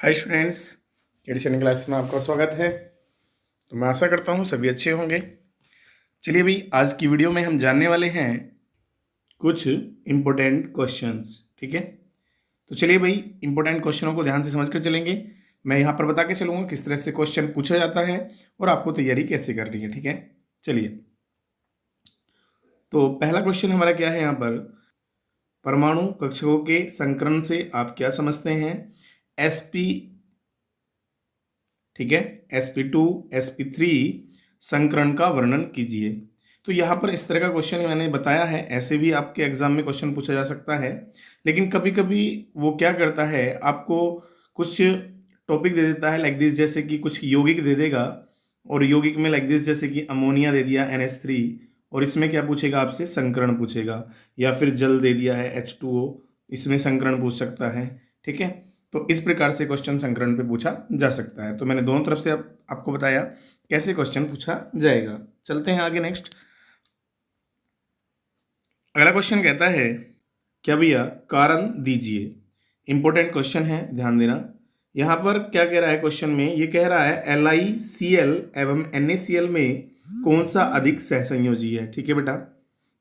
Hi students, addition class में आपका स्वागत है। तो मैं आशा करता हूँ सभी अच्छे होंगे। चलिए भाई, आज की वीडियो में हम जानने वाले हैं कुछ इम्पोर्टेंट क्वेश्चंस। ठीक है, तो चलिए भाई, इम्पोर्टेंट क्वेश्चनों को ध्यान से समझ कर चलेंगे। मैं यहाँ पर बता के चलूँगा किस तरह से क्वेश्चन पूछा जाता है और आपको तैयारी कैसे करनी है। ठीक है, चलिए। तो पहला क्वेश्चन हमारा क्या है यहाँ पर, परमाणु कक्षकों के संकरण से आप क्या समझते हैं? sp, ठीक है, sp2 sp3 संकरण का वर्णन कीजिए। तो यहाँ पर इस तरह का क्वेश्चन मैंने बताया है, ऐसे भी आपके एग्जाम में क्वेश्चन पूछा जा सकता है। लेकिन कभी कभी वो क्या करता है, आपको कुछ टॉपिक दे देता है लाइक दिस, जैसे कि कुछ यौगिक दे देगा, और यौगिक में लाइक दिस जैसे कि अमोनिया दे दिया NH3, और इसमें क्या पूछेगा आपसे, संकरण पूछेगा। या फिर जल दे दिया है H2O, इसमें संकरण पूछ सकता है। ठीक है, तो इस प्रकार से क्वेश्चन संकरण पे पूछा जा सकता है। तो मैंने दोनों तरफ से आपको बताया कैसे क्वेश्चन पूछा जाएगा। चलते हैं आगे, नेक्स्ट। अगला क्वेश्चन कहता है, क्या भैया कारण दीजिए। इंपॉर्टेंट क्वेश्चन है, ध्यान देना। यहाँ पर क्या कह रहा है क्वेश्चन में, ये कह रहा है LiCl एवं NaCl में कौन सा अधिक सहसंयोजी है। ठीक है बेटा,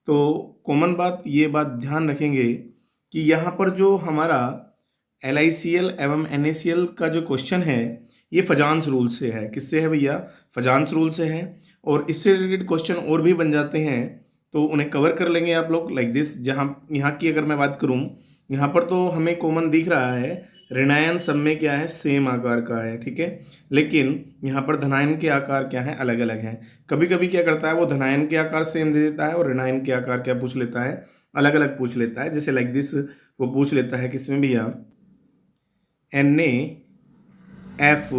तो कॉमन बात, ये बात ध्यान रखेंगे कि यहाँ पर जो हमारा LiCl एवं NaCl का जो क्वेश्चन है, ये फजांस रूल से है। किससे है भैया? फजांस रूल से है। और इससे रिलेटेड क्वेश्चन और भी बन जाते हैं, तो उन्हें कवर कर लेंगे आप लोग लाइक दिस। जहाँ यहाँ की अगर मैं बात करूँ, यहाँ पर तो हमें कॉमन दिख रहा है, ऋणायन सब में क्या है, सेम आकार का है। ठीक है, लेकिन यहाँ पर धनायन के आकार क्या है, अलग अलग हैं। कभी कभी क्या करता है, वो धनायन के आकार सेम दे देता है और ऋणायन के आकार क्या पूछ लेता है, अलग अलग पूछ लेता है। जैसे लाइक दिस वो पूछ लेता है किसमें भैया, NaF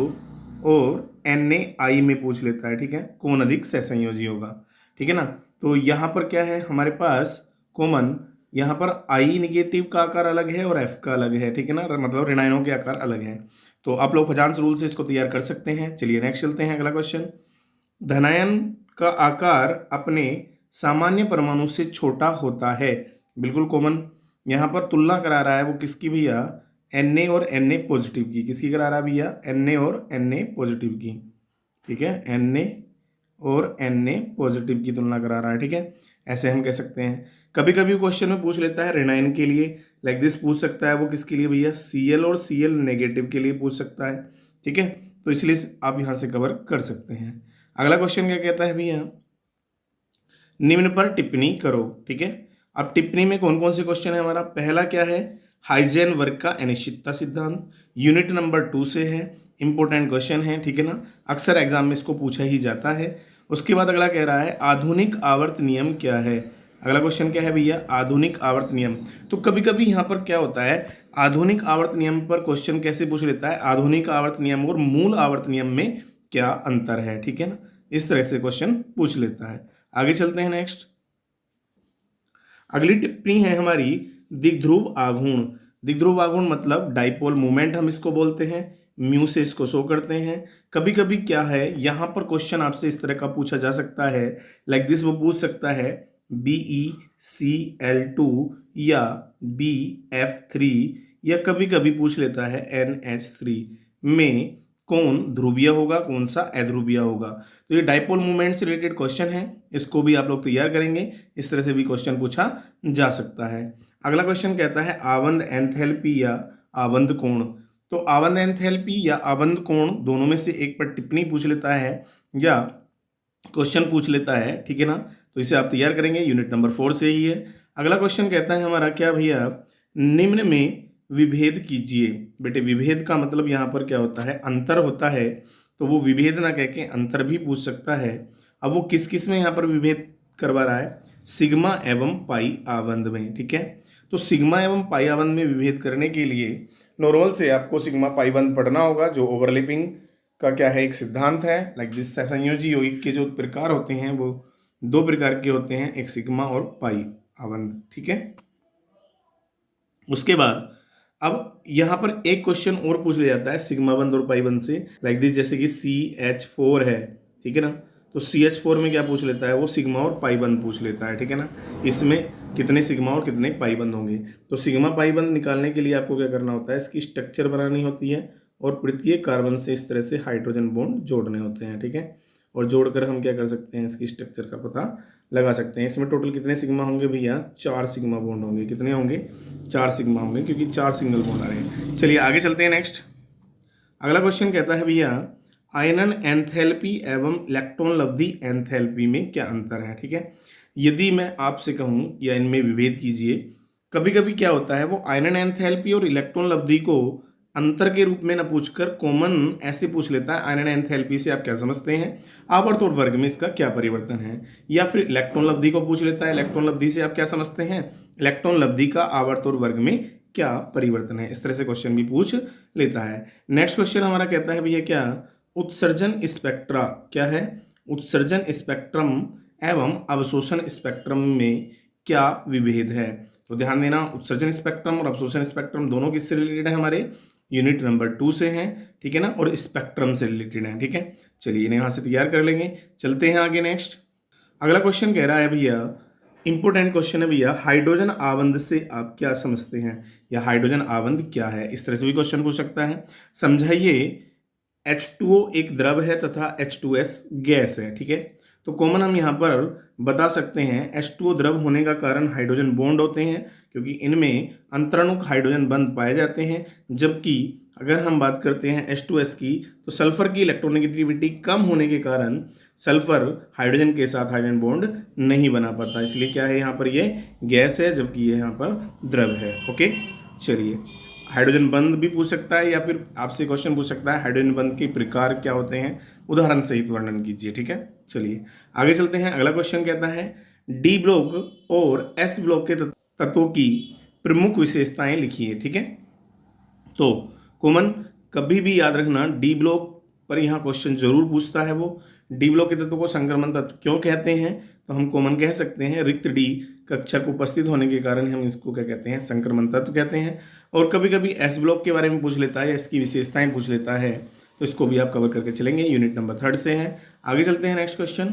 और NaI में पूछ लेता है। ठीक है, कौन अधिक सहसंयोजी होगा। ठीक है ना, तो यहाँ पर क्या है हमारे पास कॉमन, यहाँ पर I निगेटिव का आकार अलग है और F का अलग है। ठीक है ना, मतलब ऋणायनों के आकार अलग हैं। तो आप लोग फजांस रूल से इसको तैयार कर सकते हैं। चलिए नेक्स्ट चलते हैं, अगला क्वेश्चन। धनायन का आकार अपने सामान्य परमाणु से छोटा होता है। बिल्कुल कॉमन, यहाँ पर तुलना करा रहा है वो किसकी भैया, Na और Na पॉजिटिव की। किसकी करा रहा है भैया, Na और Na पॉजिटिव की। ठीक है, Na और Na पॉजिटिव की तुलना करा रहा है। ठीक है, ऐसे हम कह सकते हैं। कभी कभी क्वेश्चन में पूछ लेता है ऋणायन के लिए, लाइक दिस पूछ सकता है। वो किसके लिए भैया, Cl और Cl नेगेटिव के लिए पूछ सकता है। ठीक है, तो इसलिए आप यहाँ से कवर कर सकते हैं। अगला क्वेश्चन क्या कहता है भैया, निम्न पर टिप्पणी करो। ठीक है, अब टिप्पणी में कौन कौन से क्वेश्चन है हमारा, पहला क्या है, हाइजेन वर्ग का अनिश्चितता सिद्धांत, यूनिट नंबर 2 से है। इंपॉर्टेंट क्वेश्चन है, ठीक है ना, अक्सर एग्जाम में इसको पूछा ही जाता है। उसके बाद अगला कह रहा है आधुनिक आवर्त नियम क्या है। अगला क्वेश्चन क्या है भैया, आधुनिक आवर्त नियम। तो कभी कभी यहाँ पर क्या होता है, आधुनिक आवर्त नियम पर क्वेश्चन कैसे पूछ लेता है, आधुनिक आवर्त नियम और मूल आवर्त नियम में क्या अंतर है। ठीक है ना, इस तरह से क्वेश्चन पूछ लेता है। आगे चलते हैं, नेक्स्ट। अगली टिप्पणी है हमारी, दिग्ध्रुव आघूर्ण। दिग्ध्रुव आघूर्ण मतलब डाइपोल मोमेंट हम इसको बोलते हैं, म्यू से इसको शो करते हैं। कभी कभी क्या है, यहाँ पर क्वेश्चन आपसे इस तरह का पूछा जा सकता है, लाइक दिस वो पूछ सकता है BeCl2 या BF3, या कभी कभी पूछ लेता है NH3 में कौन ध्रुवीय होगा, कौन सा अध्रुवीय होगा। तो ये डाइपोल मूवमेंट से रिलेटेड क्वेश्चन है, इसको भी आप लोग तैयार करेंगे। इस तरह से भी क्वेश्चन पूछा जा सकता है। अगला क्वेश्चन कहता है आबंध एंथैल्पी या आबंध कोण। तो आबंध एंथैल्पी या आबंध कोण दोनों में से एक पर टिप्पणी पूछ लेता है या क्वेश्चन पूछ लेता है। ठीक है ना, तो इसे आप तैयार करेंगे, यूनिट नंबर 4 से ही है। अगला क्वेश्चन कहता है हमारा क्या भैया, निम्न में विभेद कीजिए। बेटे विभेद का मतलब यहाँ पर क्या होता है, अंतर होता है। तो वो विभेद ना कह के अंतर भी पूछ सकता है। अब वो किस किस में यहाँ पर विभेद करवा रहा है, सिग्मा एवं पाई आबंध में। ठीक है, तो सिग्मा एवं पाई आबंध में विभेद करने के लिए नॉर्मल से आपको सिग्मा पाई बंध पढ़ना होगा, जो ओवरलैपिंग का क्या है, एक सिद्धांत है। लाइक दिस संयोजी यौगिक के जो प्रकार होते हैं वो 2 प्रकार के होते हैं, एक सिग्मा और पाई आबंध। ठीक है, उसके बाद अब यहाँ पर एक क्वेश्चन और पूछ लिया जाता है सिग्मा बंध और पाई बंध से, लाइक दिस जैसे कि CH4 है। ठीक है ना, तो CH4 में क्या पूछ लेता है, वो सिग्मा और पाई बंध पूछ लेता है। ठीक है ना, इसमें कितने सिग्मा और कितने पाई बंध होंगे। तो सिग्मा पाई बंध निकालने के लिए आपको क्या करना होता है, इसकी स्ट्रक्चर बनानी होती है और प्रत्येक कार्बन से इस तरह से हाइड्रोजन बॉन्ड जोड़ने होते हैं, ठीक है। और जोड़कर हम क्या कर सकते हैं, इसकी स्ट्रक्चर का पता लगा सकते हैं। इसमें टोटल कितने सिग्मा होंगे भैया, 4 सिग्मा बॉन्ड होंगे। कितने होंगे, 4 सिग्मा होंगे, क्योंकि 4 सिंगल बॉन्ड आ रहे हैं। चलिए आगे चलते हैं नेक्स्ट। अगला क्वेश्चन कहता है भैया आयनन एंथैल्पी एवं इलेक्ट्रॉन लब्धि एंथैल्पी में क्या अंतर है, ठीक है। यदि मैं आपसे कहूं या इनमें विभेद कीजिए, कभी कभी क्या होता है वो आयनन एंथैल्पी और इलेक्ट्रॉन लब्धि को अंतर के रूप में न पूछकर कॉमन ऐसे पूछ लेता है, आयनन एंथैल्पी से आप क्या समझते हैं, आवर्त और वर्ग में इसका क्या परिवर्तन है। या फिर इलेक्ट्रॉन लब्धि को पूछ लेता है, इलेक्ट्रॉन लब्धि से आप क्या समझते हैं, इलेक्ट्रॉन लब्धि का आवर्त और वर्ग में क्या परिवर्तन है। इस तरह से क्वेश्चन भी पूछ लेता है। नेक्स्ट क्वेश्चन हमारा कहता है भैया क्या, उत्सर्जन स्पेक्ट्रा क्या है, उत्सर्जन स्पेक्ट्रम एवं अवशोषण स्पेक्ट्रम में क्या विभेद है। तो ध्यान देना, उत्सर्जन स्पेक्ट्रम और अवशोषण स्पेक्ट्रम दोनों किससे रिलेटेड है, हमारे यूनिट नंबर 2 से हैं, ठीक है ना, और स्पेक्ट्रम से रिलेटेड है, ठीक है। चलिए इन्हें यहां से तैयार कर लेंगे, चलते हैं आगे नेक्स्ट। अगला क्वेश्चन कह रहा है भैया, इंपोर्टेंट क्वेश्चन है भैया, हाइड्रोजन आबंध से आप क्या समझते हैं, या हाइड्रोजन आबंध क्या है। इस तरह से भी क्वेश्चन पूछ सकता है। समझाइए, H2O एक द्रव है तथा H2S गैस है, ठीक है। तो कॉमन हम यहाँ पर बता सकते हैं, H2O द्रव होने का कारण हाइड्रोजन बॉन्ड होते हैं, क्योंकि इनमें अंतरणुक हाइड्रोजन बंध पाए जाते हैं। जबकि अगर हम बात करते हैं H2S की, तो सल्फर की इलेक्ट्रोनेगेटिविटी कम होने के कारण सल्फर हाइड्रोजन के साथ हाइड्रोजन बॉन्ड नहीं बना पाता, इसलिए क्या है यहाँ पर ये गैस है, जबकि ये यहाँ पर द्रव है। ओके, चलिए हाइड्रोजन बंध भी पूछ सकता है, या फिर आपसे क्वेश्चन पूछ सकता है हाइड्रोजन बंध के प्रकार क्या होते हैं, उदाहरण सहित वर्णन कीजिए, ठीक है। चलिए आगे चलते हैं। अगला क्वेश्चन कहता है, डी ब्लॉक और एस ब्लॉक के तत्वों की प्रमुख विशेषताएं लिखिए, ठीक है। तो कॉमन कभी भी याद रखना, डी ब्लॉक पर यहाँ क्वेश्चन जरूर पूछता है। वो डी ब्लॉक के तत्व को संक्रमण तत्व क्यों कहते हैं, तो हम कॉमन कह सकते हैं रिक्त डी कक्षक उपस्थित होने के कारण हम इसको क्या कहते हैं, संक्रमण तत्व कहते हैं। और कभी कभी एस ब्लॉक के बारे में पूछ लेता है या इसकी विशेषताएं पूछ लेता है, तो इसको भी आप कवर करके चलेंगे, यूनिट नंबर 3 से है। आगे चलते हैं नेक्स्ट क्वेश्चन।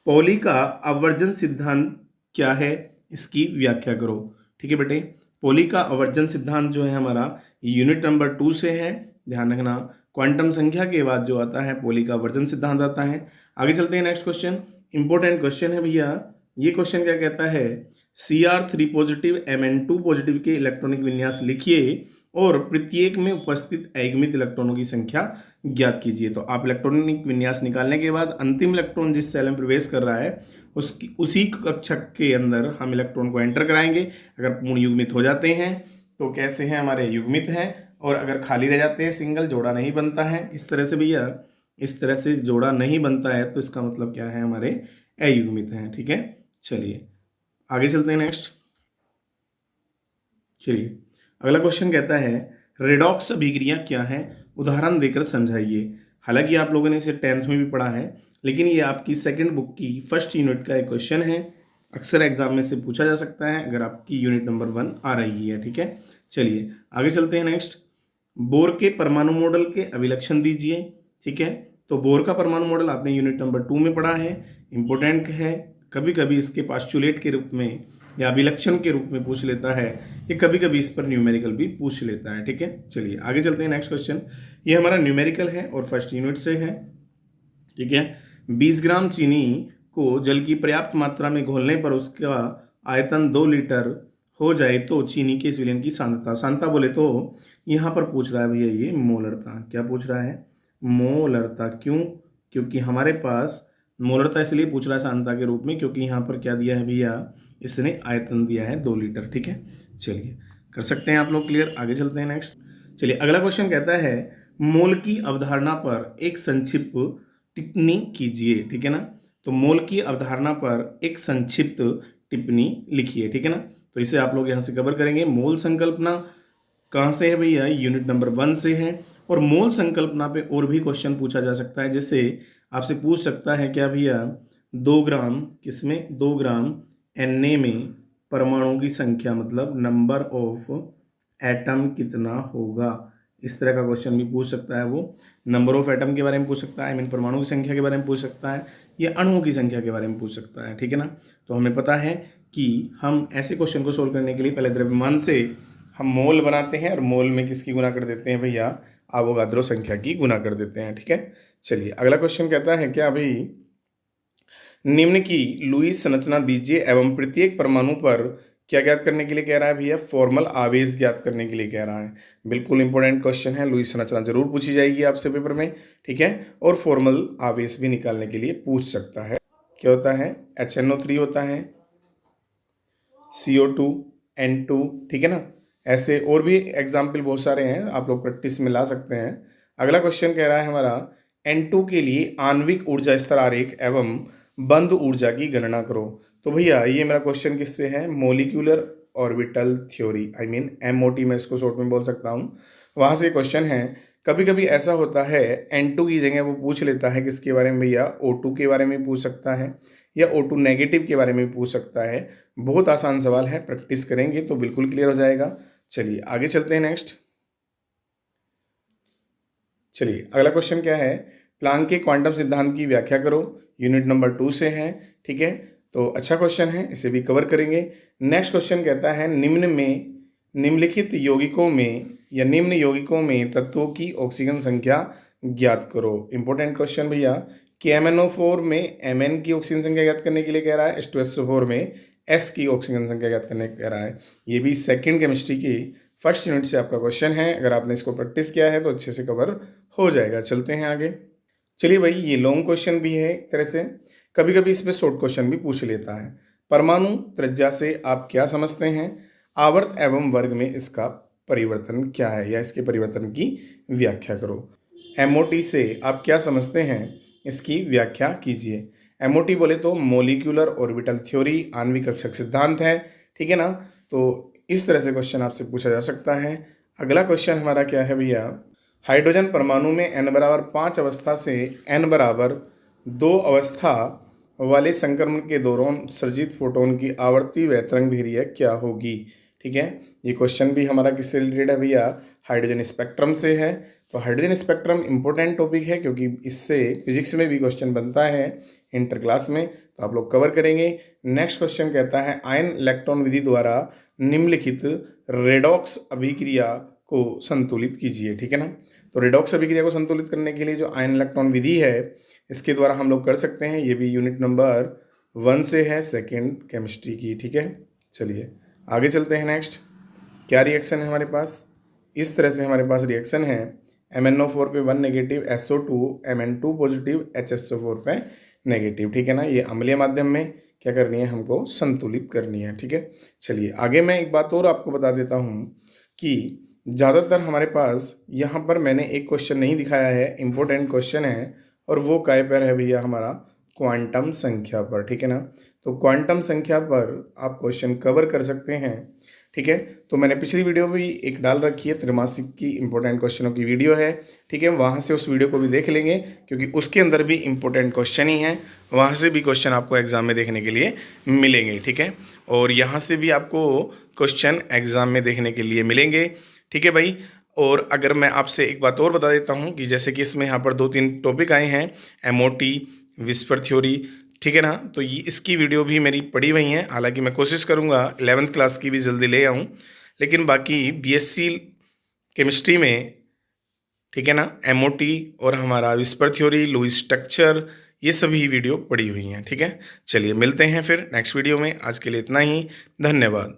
पॉली का आवर्जन सिद्धांत क्या है, इसकी व्याख्या करो, ठीक है बेटे। पॉली का आवर्जन सिद्धांत जो है हमारा यूनिट नंबर 2 से है, ध्यान रखना। क्वांटम संख्या के बाद जो आता है पॉली का आवर्जन सिद्धांत आता है। आगे चलते हैं नेक्स्ट क्वेश्चन, इंपॉर्टेंट क्वेश्चन है भैया। ये क्वेश्चन क्या कहता है, Cr3 पॉजिटिव Mn2 पॉजिटिव के इलेक्ट्रॉनिक विन्यास लिखिए और प्रत्येक में उपस्थित अयुग्मित इलेक्ट्रॉनों की संख्या ज्ञात कीजिए। तो आप इलेक्ट्रॉनिक विन्यास निकालने के बाद अंतिम इलेक्ट्रॉन जिस सेल में प्रवेश कर रहा है उसी कक्षक के अंदर हम इलेक्ट्रॉन को एंटर कराएंगे। अगर पूर्ण युग्मित हो जाते हैं तो कैसे हैं, हमारे युग्मित हैं, और अगर खाली रह जाते हैं, सिंगल जोड़ा नहीं बनता है, इस तरह से भैया, इस तरह से जोड़ा नहीं बनता है, तो इसका मतलब क्या है, हमारे अयुग्मित हैं, ठीक है। चलिए आगे चलते हैं नेक्स्ट। चलिए अगला क्वेश्चन कहता है, रेडॉक्स अभिक्रिया क्या है, उदाहरण देकर समझाइए। हालांकि आप लोगों ने इसे 10th में भी पढ़ा है, लेकिन ये आपकी सेकंड बुक की फर्स्ट यूनिट का एक क्वेश्चन है, अक्सर एग्जाम में से पूछा जा सकता है अगर आपकी यूनिट नंबर 1 आ रही है, ठीक है। चलिए आगे चलते हैं नेक्स्ट। बोर के परमाणु मॉडल के अभिलक्षण दीजिए, ठीक है। तो बोर का परमाणु मॉडल आपने यूनिट नंबर 2 में पढ़ा है, इंपोर्टेंट है। कभी कभी इसके पास्चुलेट के रूप में या अभिलक्षण के रूप में पूछ लेता है, ये कभी कभी इस पर न्यूमेरिकल भी पूछ लेता है, ठीक है। चलिए आगे चलते हैं नेक्स्ट क्वेश्चन। ये हमारा न्यूमेरिकल है और फर्स्ट यूनिट से है, ठीक है। 20 ग्राम चीनी को जल की पर्याप्त मात्रा में घोलने पर उसका आयतन 2 लीटर हो जाए तो चीनी के इस विलयन की सांद्रता, सांद्रता बोले तो यहाँ पर पूछ रहा है भैया ये मोलरता, क्या पूछ रहा है, मोलरता। क्यों, क्योंकि हमारे पास मोलरता इसलिए पूछ रहा है सांद्रता के रूप में, क्योंकि यहाँ पर क्या दिया है भैया, इसने आयतन दिया है 2 लीटर, ठीक है। चलिए कर सकते हैं आप लोग क्लियर, आगे चलते हैं नेक्स्ट। चलिए अगला क्वेश्चन कहता है, मोल की अवधारणा पर एक संक्षिप्त टिप्पणी कीजिए, ठीक है ना। तो मोल की अवधारणा पर एक संक्षिप्त टिप्पणी लिखिए, ठीक है ना। तो इसे आप लोग यहाँ से कवर करेंगे। मोल संकल्पना कहाँ से है भैया, यूनिट नंबर 1 से है। और मोल संकल्पना पे और भी क्वेश्चन पूछा जा सकता है, जैसे आपसे पूछ सकता है क्या भैया, 2 ग्राम किसमें, 2 ग्राम Na में परमाणुओं की संख्या मतलब नंबर ऑफ एटम कितना होगा, इस तरह का क्वेश्चन भी पूछ सकता है। वो नंबर ऑफ एटम के बारे में पूछ सकता है, परमाणुओं की संख्या के बारे में पूछ सकता है, या अणुओं की संख्या के बारे में पूछ सकता है, ठीक है ना। तो हमें पता है कि हम ऐसे क्वेश्चन को सोल्व करने के लिए पहले द्रव्यमान से हम मोल बनाते हैं और मोल में किसकी गुना कर देते हैं भैया, अवोगाद्रो संख्या की गुना कर देते हैं, ठीक है। चलिए अगला क्वेश्चन कहता है क्या भाई, निम्न की लुईस संरचना दीजिए एवं प्रत्येक परमाणु पर क्या ज्ञात करने के लिए कह रहा है भैया, फॉर्मल आवेश ज्ञात करने के लिए कह रहा है। बिल्कुल इंपॉर्टेंट क्वेश्चन है, लुईस संरचना जरूर पूछी जाएगी आपसे पेपर में, ठीक है। और फॉर्मल आवेश भी निकालने के लिए पूछ सकता है। क्या होता है, HNO3 होता है, CO2, N2, ठीक है ना। ऐसे और भी एग्जाम्पल बहुत सारे हैं, आप लोग प्रैक्टिस में ला सकते हैं। अगला क्वेश्चन कह रहा है हमारा, N2 के लिए आणविक ऊर्जा स्तर आरेख एवं बंद ऊर्जा की गणना करो। तो भैया ये मेरा क्वेश्चन किससे है, molecular orbital theory, I mean MOT मैं इसको शॉर्ट में बोल सकता हूँ, वहाँ से क्वेश्चन है। कभी कभी ऐसा होता है N2 की जगह वो पूछ लेता है किसके बारे में भैया, O2 के बारे में पूछ सकता है, या O2 नेगेटिव के बारे में भी पूछ सकता है। बहुत आसान सवाल है, प्रैक्टिस करेंगे तो बिल्कुल क्लियर हो जाएगा। चलिए आगे चलते हैं नेक्स्ट। चलिए अगला क्वेश्चन क्या है, प्लांक के क्वांटम सिद्धांत की व्याख्या करो, यूनिट नंबर 2 से है, ठीक है। तो अच्छा क्वेश्चन है, इसे भी कवर करेंगे। नेक्स्ट क्वेश्चन कहता है, निम्नलिखित यौगिकों में या निम्न यौगिकों में तत्वों की ऑक्सीजन संख्या ज्ञात करो। इंपॉर्टेंट क्वेश्चन भैया, कि MnO4 में Mn की ऑक्सीजन संख्या ज्ञात करने के लिए कह रहा है, H2SO4 में S की ऑक्सीजन संख्या ज्ञात करने को कह रहा है। ये भी सेकंड केमिस्ट्री की फर्स्ट यूनिट से आपका क्वेश्चन है, अगर आपने इसको प्रैक्टिस किया है तो अच्छे से कवर हो जाएगा। चलते हैं आगे। चलिए भाई ये लॉन्ग क्वेश्चन भी है एक तरह से, कभी कभी इसमें शॉर्ट क्वेश्चन भी पूछ लेता है। परमाणु त्रिज्या से आप क्या समझते हैं, आवर्त एवं वर्ग में इसका परिवर्तन क्या है, या इसके परिवर्तन की व्याख्या करो। MOT से आप क्या समझते हैं, इसकी व्याख्या कीजिए। MOT बोले तो मोलिकुलर ऑर्बिटल थ्योरी, आणविक कक्षक सिद्धांत है, ठीक है ना। तो इस तरह से क्वेश्चन आपसे पूछा जा सकता है। अगला क्वेश्चन हमारा क्या है भैया, हाइड्रोजन परमाणु में n बराबर 5 अवस्था से n बराबर 2 अवस्था वाले संक्रमण के दौरान उत्सर्जित फोटोन की आवर्ती व तरंग दैर्घ्य क्या होगी, ठीक है। ये क्वेश्चन भी हमारा किससे रिलेटेड है भैया, हाइड्रोजन स्पेक्ट्रम से है। तो हाइड्रोजन स्पेक्ट्रम इंपॉर्टेंट टॉपिक है, क्योंकि इससे फिजिक्स में भी क्वेश्चन बनता है इंटर क्लास में, तो आप लोग कवर करेंगे। नेक्स्ट क्वेश्चन कहता है, आयन इलेक्ट्रॉन विधि द्वारा निम्नलिखित रेडॉक्स अभिक्रिया को संतुलित कीजिए, ठीक है ना। तो रेडॉक्स अभिक्रिया को संतुलित करने के लिए जो आयन इलेक्ट्रॉन विधि है, इसके द्वारा हम लोग कर सकते हैं। ये भी यूनिट नंबर 1 से है, सेकेंड केमिस्ट्री की, ठीक है। चलिए आगे चलते हैं नेक्स्ट। क्या रिएक्शन है हमारे पास, इस तरह से हमारे पास रिएक्शन है, MnO4 पे 1 negative, SO2 Mn2 positive, HSO4 पे नेगेटिव, ठीक है ना। ये अम्लीय माध्यम में क्या करनी है, हमको संतुलित करनी है, ठीक है। चलिए आगे मैं एक बात और आपको बता देता हूँ कि ज़्यादातर हमारे पास यहाँ पर मैंने एक क्वेश्चन नहीं दिखाया है, इम्पोर्टेंट क्वेश्चन है, और वो काय पर है भैया, हमारा क्वांटम संख्या पर, ठीक है ना। तो क्वांटम संख्या पर आप क्वेश्चन कवर कर सकते हैं, ठीक है। तो मैंने पिछली वीडियो भी एक डाल रखी है, त्रैमासिक की इंपॉर्टेंट क्वेश्चनों की वीडियो है, ठीक है। वहाँ से उस वीडियो को भी देख लेंगे, क्योंकि उसके अंदर भी इंपॉर्टेंट क्वेश्चन ही है, वहाँ से भी क्वेश्चन आपको एग्जाम में देखने के लिए मिलेंगे, ठीक है। और यहाँ से भी आपको क्वेश्चन एग्जाम में देखने के लिए मिलेंगे, ठीक है भाई। और अगर मैं आपसे एक बात और बता देता हूँ कि जैसे कि इसमें यहाँ पर 2-3 टॉपिक आए हैं, MOT, विस्पर थ्योरी, ठीक है ना। तो ये इसकी वीडियो भी मेरी पड़ी हुई हैं, हालांकि मैं कोशिश करूँगा 11th क्लास की भी जल्दी ले आऊँ, लेकिन बाकी BSc केमिस्ट्री में, ठीक है ना, MOT और हमारा विस्पर थ्योरी, लुईस स्ट्रक्चर, ये सभी वीडियो पड़ी हुई हैं, ठीक है। चलिए मिलते हैं फिर नेक्स्ट वीडियो में, आज के लिए इतना ही, धन्यवाद।